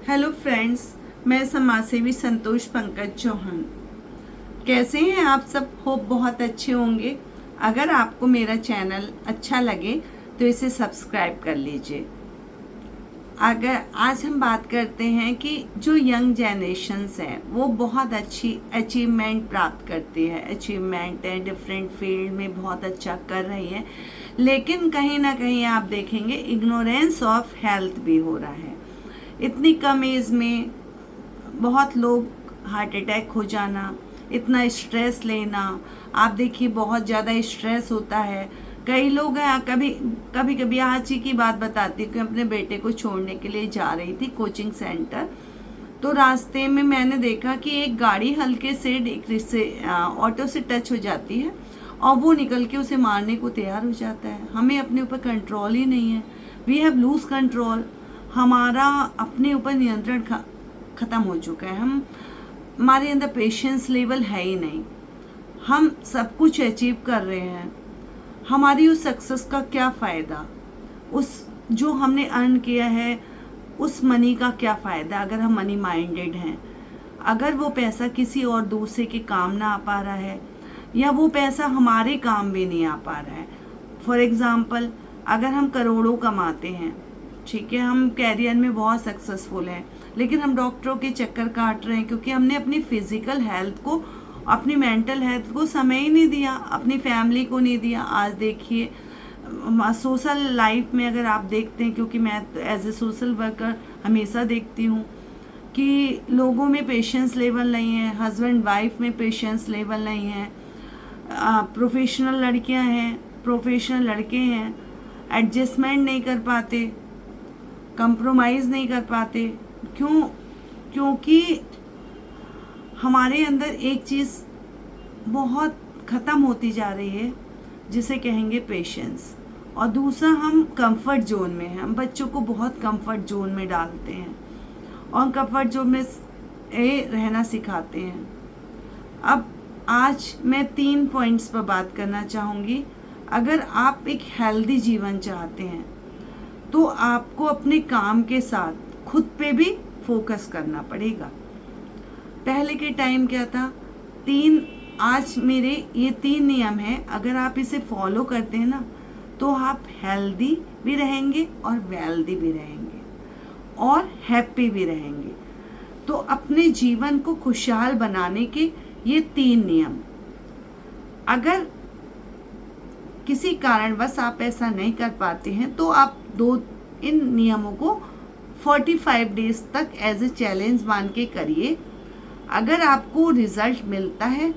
Hello friends, मैं समाजसेवी संतोष पंकज चौहान। कैसे हैं आप सब? होप बहुत अच्छे होंगे। अगर आपको मेरा चैनल अच्छा लगे तो इसे सब्सक्राइब कर लीजिए। अगर आज हम बात करते हैं कि जो यंग जनरेशन्स हैं वो बहुत अच्छी अचीवमेंट प्राप्त करती है, अचीवमेंट है, डिफरेंट फील्ड में बहुत अच्छा कर रही है, लेकिन कहीं ना कहीं आप देखेंगे इग्नोरेंस ऑफ हेल्थ भी हो रहा है। इतनी कम एज में बहुत लोग हार्ट अटैक हो जाना, इतना स्ट्रेस लेना, आप देखिए बहुत ज़्यादा स्ट्रेस होता है। कई लोग हैं, कभी कभी आज ही की बात बताती हूँ कि अपने बेटे को छोड़ने के लिए जा रही थी कोचिंग सेंटर, तो रास्ते में मैंने देखा कि एक गाड़ी हल्के से ऑटो से टच हो जाती है और वो निकल के उसे मारने को तैयार हो जाता है। हमें अपने ऊपर कंट्रोल ही नहीं है। We have lose control. हमारा अपने ऊपर नियंत्रण ख़त्म हो चुका है। हमारे अंदर पेशेंस लेवल है ही नहीं। हम सब कुछ अचीव कर रहे हैं, हमारी उस सक्सेस का क्या फ़ायदा? उस जो हमने अर्न किया है उस मनी का क्या फ़ायदा अगर हम मनी माइंडेड हैं? अगर वो पैसा किसी और दूसरे के काम ना आ पा रहा है या वो पैसा हमारे काम भी नहीं आ पा रहा है। फॉर एग्ज़ाम्पल, अगर हम करोड़ों कमाते हैं, ठीक है, हम कैरियर में बहुत सक्सेसफुल हैं, लेकिन हम डॉक्टरों के चक्कर काट रहे हैं क्योंकि हमने अपनी फिज़िकल हेल्थ को, अपनी मेंटल हेल्थ को समय ही नहीं दिया, अपनी फैमिली को नहीं दिया। आज देखिए सोशल लाइफ में अगर आप देखते हैं, क्योंकि मैं एज ए सोशल वर्कर हमेशा देखती हूँ कि लोगों में पेशेंस लेवल नहीं है, हस्बैंड वाइफ में पेशेंस लेवल नहीं है, प्रोफेशनल लड़कियां हैं, प्रोफेशनल लड़के हैं, एडजस्टमेंट नहीं कर पाते, कंप्रोमाइज़ नहीं कर पाते। क्यों? क्योंकि हमारे अंदर एक चीज़ बहुत ख़त्म होती जा रही है जिसे कहेंगे पेशेंस, और दूसरा हम कंफर्ट जोन में हैं। हम बच्चों को बहुत कंफर्ट जोन में डालते हैं और कंफर्ट जोन में रहना सिखाते हैं। अब आज मैं 3 पॉइंट्स पर बात करना चाहूँगी। अगर आप एक हेल्दी जीवन चाहते हैं तो आपको अपने काम के साथ खुद पे भी फोकस करना पड़ेगा। पहले के टाइम क्या था? आज मेरे ये 3 नियम हैं, अगर आप इसे फॉलो करते हैं ना तो आप हेल्दी भी रहेंगे और वेल्दी भी रहेंगे और हैप्पी भी रहेंगे। तो अपने जीवन को खुशहाल बनाने के ये 3 नियम, अगर किसी कारणवश आप ऐसा नहीं कर पाते हैं तो आप इन नियमों को 45 डेज तक एज ए चैलेंज मान के करिए। अगर आपको रिजल्ट मिलता है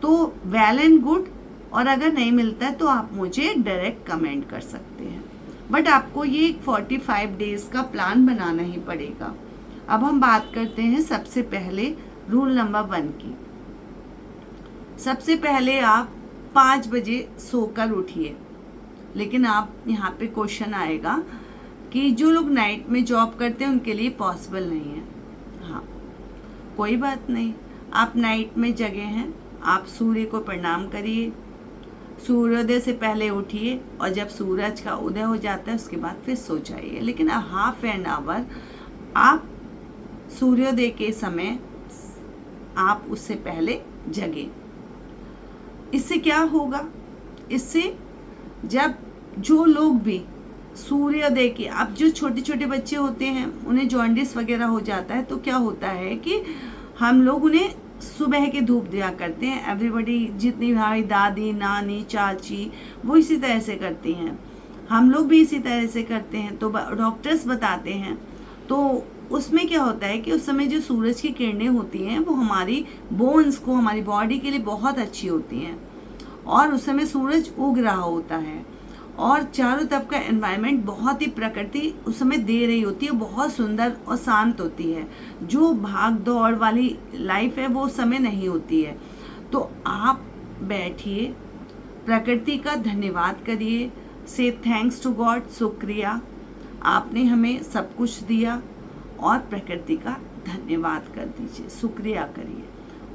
तो वेल एंड गुड, और अगर नहीं मिलता है तो आप मुझे डायरेक्ट कमेंट कर सकते हैं, बट आपको ये 45 डेज का प्लान बनाना ही पड़ेगा। अब हम बात करते हैं सबसे पहले रूल नंबर 1 की। सबसे पहले आप 5 बजे सोकर उठिए। लेकिन आप यहाँ पे क्वेश्चन आएगा कि जो लोग नाइट में जॉब करते हैं उनके लिए पॉसिबल नहीं है। हाँ, कोई बात नहीं, आप नाइट में जगे हैं, आप सूर्य को प्रणाम करिए, सूर्योदय से पहले उठिए और जब सूरज का उदय हो जाता है उसके बाद फिर सो जाइए। लेकिन हाफ एन आवर आप सूर्योदय के समय आप उससे पहले जगे। इससे क्या होगा? इससे जब जो लोग भी सूर्योदय के, अब जो छोटे छोटे बच्चे होते हैं उन्हें जॉन्डिस वगैरह हो जाता है, तो क्या होता है कि हम लोग उन्हें सुबह के धूप दिया करते हैं। एवरीबॉडी, जितनी भाई, दादी, नानी, चाची, वो इसी तरह से करती हैं, हम लोग भी इसी तरह से करते हैं। तो डॉक्टर्स बताते हैं, तो उसमें क्या होता है कि उस समय जो सूरज की किरणें होती हैं वो हमारी बोन्स को, हमारी बॉडी के लिए बहुत अच्छी होती हैं, और उस समय सूरज उग रहा होता है और चारों तरफ का एनवायरनमेंट बहुत ही प्रकृति उस समय दे रही होती है, बहुत सुंदर और शांत होती है। जो भाग दौड़ वाली लाइफ है वो उस समय नहीं होती है। तो आप बैठिए, प्रकृति का धन्यवाद करिए, से थैंक्स टू गॉड, शुक्रिया, आपने हमें सब कुछ दिया, और प्रकृति का धन्यवाद कर दीजिए, शुक्रिया करिए,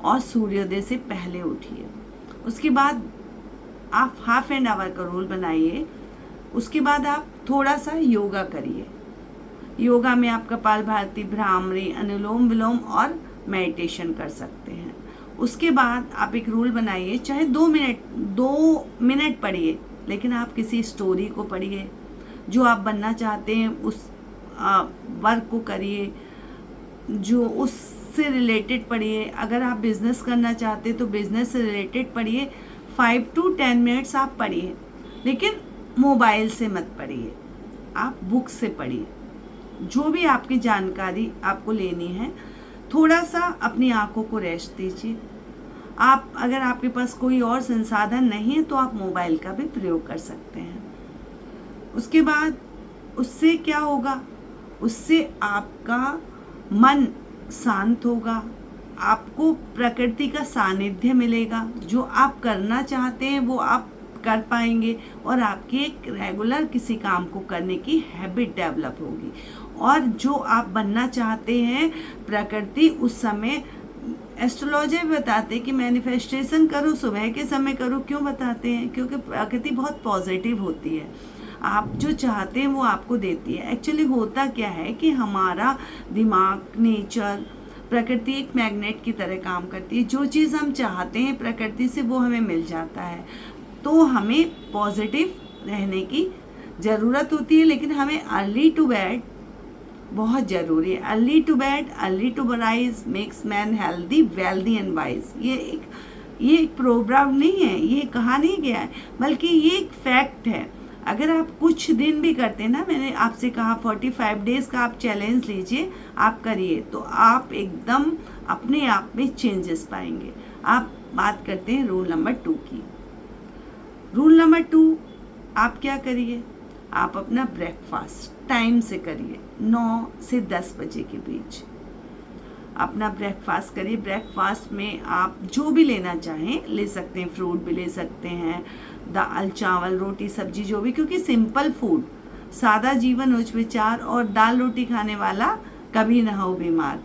और सूर्योदय से पहले उठिए। उसके बाद आप हाफ एन आवर का रूल बनाइए। उसके बाद आप थोड़ा सा योगा करिए। योगा में आप कपालभाति, भ्रामरी, अनुलोम विलोम और मेडिटेशन कर सकते हैं। उसके बाद आप एक रूल बनाइए, चाहे 2 मिनट पढ़िए, लेकिन आप किसी स्टोरी को पढ़िए, जो आप बनना चाहते हैं उस वर्क को करिए, जो उससे रिलेटेड पढ़िए। अगर आप बिज़नेस करना चाहते हैं तो बिज़नेस से रिलेटेड पढ़िए। 5 to 10 मिनट्स आप पढ़िए, लेकिन मोबाइल से मत पढ़िए, आप बुक से पढ़िए। जो भी आपकी जानकारी आपको लेनी है, थोड़ा सा अपनी आंखों को रेस्ट दीजिए। आप अगर आपके पास कोई और संसाधन नहीं है तो आप मोबाइल का भी प्रयोग कर सकते हैं। उसके बाद उससे क्या होगा, उससे आपका मन शांत होगा, आपको प्रकृति का सानिध्य मिलेगा, जो आप करना चाहते हैं वो आप कर पाएंगे और आपकी एक रेगुलर किसी काम को करने की हैबिट डेवलप होगी। और जो आप बनना चाहते हैं, प्रकृति उस समय, एस्ट्रोलॉजर बताते हैं कि मैनिफेस्टेशन करो, सुबह के समय करो। क्यों बताते हैं? क्योंकि प्रकृति बहुत पॉजिटिव होती है, आप जो चाहते हैं वो आपको देती है। एक्चुअली होता क्या है कि हमारा दिमाग, नेचर, प्रकृति एक मैग्नेट की तरह काम करती है। जो चीज़ हम चाहते हैं प्रकृति से वो हमें मिल जाता है। तो हमें पॉजिटिव रहने की ज़रूरत होती है, लेकिन हमें अर्ली टू बेड बहुत ज़रूरी है। Early to bed, early to rise makes man healthy, wealthy and wise. ये एक प्रोग्राम नहीं है, ये कहा नहीं गया है, बल्कि ये एक फैक्ट है। अगर आप कुछ दिन भी करते हैं ना, मैंने आपसे कहा 45 डेज़ का आप चैलेंज लीजिए, आप करिए, तो आप एकदम अपने आप में चेंजेस पाएंगे। आप बात करते हैं रूल नंबर 2 की। रूल नंबर 2, आप क्या करिए, आप अपना ब्रेकफास्ट टाइम से करिए, 9 से 10 बजे के बीच अपना ब्रेकफास्ट करिए। ब्रेकफास्ट में आप जो भी लेना चाहें ले सकते हैं, फ्रूट भी ले सकते हैं, दाल चावल रोटी सब्जी जो भी, क्योंकि सिंपल फूड, सादा जीवन उच्च विचार, और दाल रोटी खाने वाला कभी ना हो बीमार,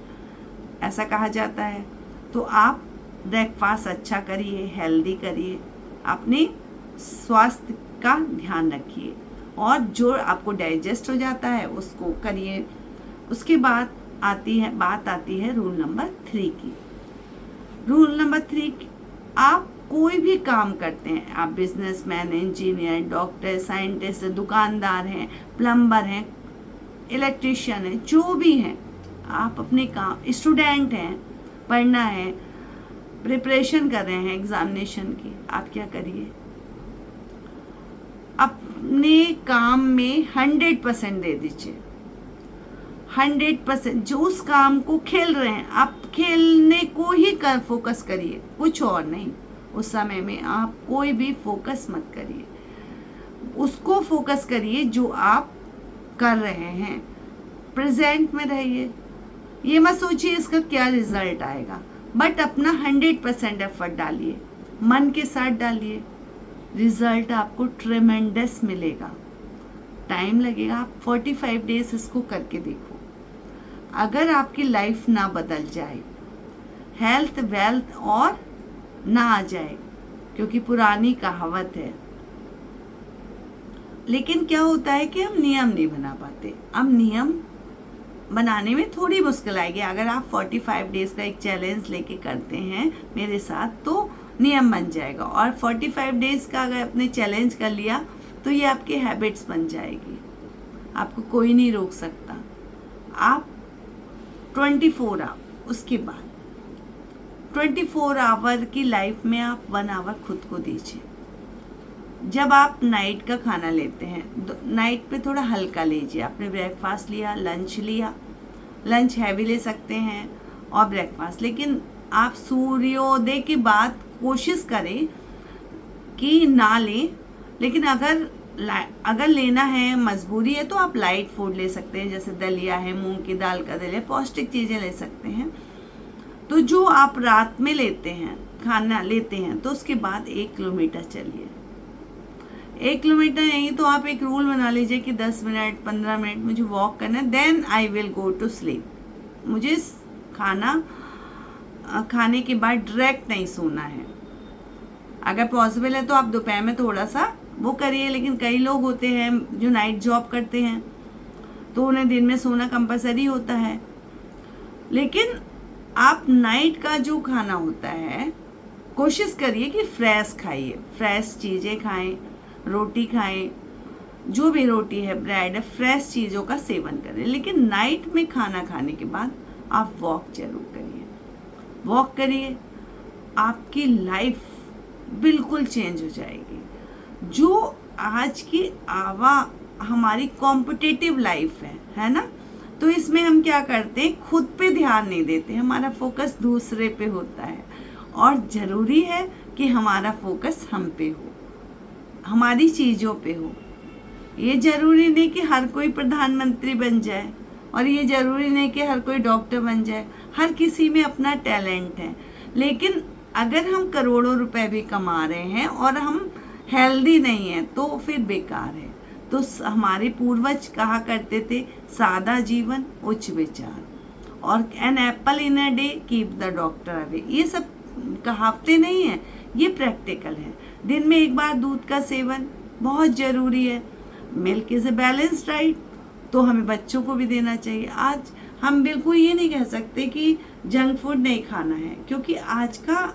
ऐसा कहा जाता है। तो आप ब्रेकफास्ट अच्छा करिए, हेल्दी करिए, अपने स्वास्थ्य का ध्यान रखिए, और जो आपको डाइजेस्ट हो जाता है उसको करिए। उसके बाद बात आती है रूल नंबर 3 की। रूल नंबर 3, आप कोई भी काम करते हैं, आप बिजनेसमैन, इंजीनियर, डॉक्टर, साइंटिस्ट, दुकानदार हैं, प्लम्बर हैं, इलेक्ट्रिशियन हैं, जो भी हैं, आप अपने काम, स्टूडेंट हैं, पढ़ना है, प्रिपरेशन कर रहे हैं एग्जामिनेशन की, आप क्या करिए, अपने काम में 100% दे दीजिए। 100% जो उस काम को खेल रहे हैं, आप खेलने को ही फोकस करिए, कुछ और नहीं। उस समय में आप कोई भी फोकस मत करिए, उसको फोकस करिए जो आप कर रहे हैं। प्रेजेंट में रहिए, ये मत सोचिए इसका क्या रिजल्ट आएगा, बट अपना 100% एफर्ट डालिए, मन के साथ डालिए, रिजल्ट आपको ट्रेमेंडस मिलेगा। टाइम लगेगा, आप 45 डेज इसको करके देखो। अगर आपकी लाइफ ना बदल जाए, हेल्थ वेल्थ और ना आ जाए, क्योंकि पुरानी कहावत है, लेकिन क्या होता है कि हम नियम नहीं बना पाते। अब नियम बनाने में थोड़ी मुश्किल आएगी। अगर आप 45 डेज का एक चैलेंज लेके करते हैं मेरे साथ तो नियम बन जाएगा, और 45 डेज का अगर आपने चैलेंज कर लिया तो ये आपकी हैबिट्स बन जाएगी, आपको कोई नहीं रोक सकता। आप 24 आवर, उसके बाद 24 आवर की लाइफ में आप 1 आवर खुद को दीजिए। जब आप नाइट का खाना लेते हैं, नाइट पे थोड़ा हल्का लीजिए। आपने ब्रेकफास्ट लिया, लंच लिया, लंच हैवी ले सकते हैं और ब्रेकफास्ट, लेकिन आप सूर्योदय के बाद कोशिश करें कि ना लें, लेकिन अगर लेना है, मजबूरी है, तो आप लाइट फूड ले सकते हैं, जैसे दलिया है, मूंग की दाल का दलिया, पौष्टिक चीज़ें ले सकते हैं। तो जो आप रात में लेते हैं, खाना लेते हैं, तो उसके बाद 1 किलोमीटर चलिए। 1 किलोमीटर नहीं तो आप एक रूल बना लीजिए कि 10 मिनट 15 मिनट मुझे वॉक करना है, then I will go to sleep. मुझे खाना खाने के बाद डायरेक्ट नहीं सोना है। अगर पॉसिबल है तो आप दोपहर में थोड़ा सा वो करिए, लेकिन कई लोग होते हैं जो नाइट जॉब करते हैं तो उन्हें दिन में सोना कंपलसरी होता है। लेकिन आप नाइट का जो खाना होता है कोशिश करिए कि फ्रेश खाइए, फ्रेश चीज़ें खाएं, रोटी खाएं, जो भी रोटी है, ब्रेड है, फ्रेश चीज़ों का सेवन करें। लेकिन नाइट में खाना खाने के बाद आप वॉक जरूर करिए। वॉक करिए, आपकी लाइफ बिल्कुल चेंज हो जाएगी। जो आज की हमारी कॉम्पिटिटिव लाइफ है ना, तो इसमें हम क्या करते हैं, खुद पे ध्यान नहीं देते, हमारा फोकस दूसरे पे होता है। और ज़रूरी है कि हमारा फोकस हम पे हो, हमारी चीज़ों पे हो। ये ज़रूरी नहीं कि हर कोई प्रधानमंत्री बन जाए, और ये ज़रूरी नहीं कि हर कोई डॉक्टर बन जाए। हर किसी में अपना टैलेंट है। लेकिन अगर हम करोड़ों रुपए भी कमा रहे हैं और हम हेल्दी नहीं हैं तो फिर बेकार है। तो हमारे पूर्वज कहा करते थे, सादा जीवन उच्च विचार, और an apple in a day keep the doctor away. ये सब कहावतें नहीं है, ये प्रैक्टिकल है। दिन में एक बार दूध का सेवन बहुत ज़रूरी है। Milk is a balanced diet, तो हमें बच्चों को भी देना चाहिए। आज हम बिल्कुल ये नहीं कह सकते कि जंक फूड नहीं खाना है, क्योंकि आज का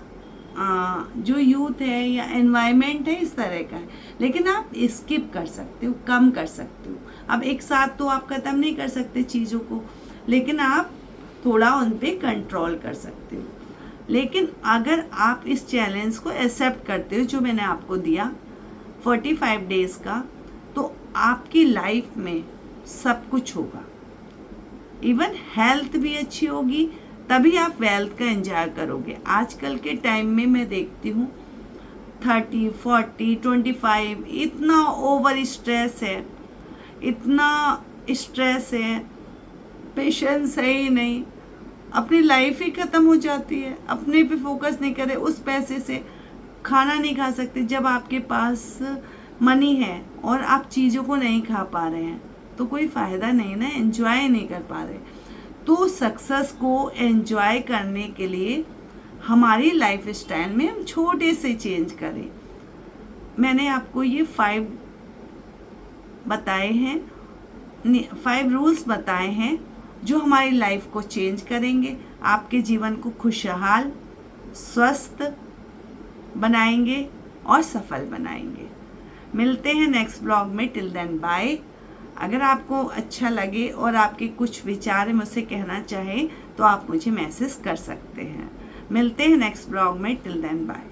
जो यूथ है या एनवायरनमेंट है इस तरह का है। लेकिन आप स्किप कर सकते हो, कम कर सकते हो। अब एक साथ तो आप ख़त्म नहीं कर सकते चीज़ों को, लेकिन आप थोड़ा उन पे कंट्रोल कर सकते हो। लेकिन अगर आप इस चैलेंज को एक्सेप्ट करते हो जो मैंने आपको दिया 45 डेज़ का, तो आपकी लाइफ में सब कुछ होगा। इवन हेल्थ भी अच्छी होगी, तभी आप वेल्थ का एंजॉय करोगे। आजकल के टाइम में मैं देखती हूँ 30, 40, 25 इतना ओवर स्ट्रेस है, इतना स्ट्रेस है, पेशेंस है ही नहीं, अपनी लाइफ ही ख़त्म हो जाती है। अपने पे फोकस नहीं करे, उस पैसे से खाना नहीं खा सकते। जब आपके पास मनी है और आप चीज़ों को नहीं खा पा रहे हैं तो कोई फ़ायदा नहीं ना, एंजॉय नहीं कर पा रहे। तो सक्सेस को एंजॉय करने के लिए हमारी लाइफ स्टाइल में हम छोटे से चेंज करें। मैंने आपको ये 5 बताए हैं, 5 रूल्स बताए हैं जो हमारी लाइफ को चेंज करेंगे, आपके जीवन को खुशहाल, स्वस्थ बनाएंगे और सफल बनाएंगे। मिलते हैं नेक्स्ट ब्लॉग में। Till then bye. अगर आपको अच्छा लगे और आपके कुछ विचार मुझसे कहना चाहें तो आप मुझे मैसेज कर सकते हैं। मिलते हैं नेक्स्ट ब्लॉग में। Till then bye.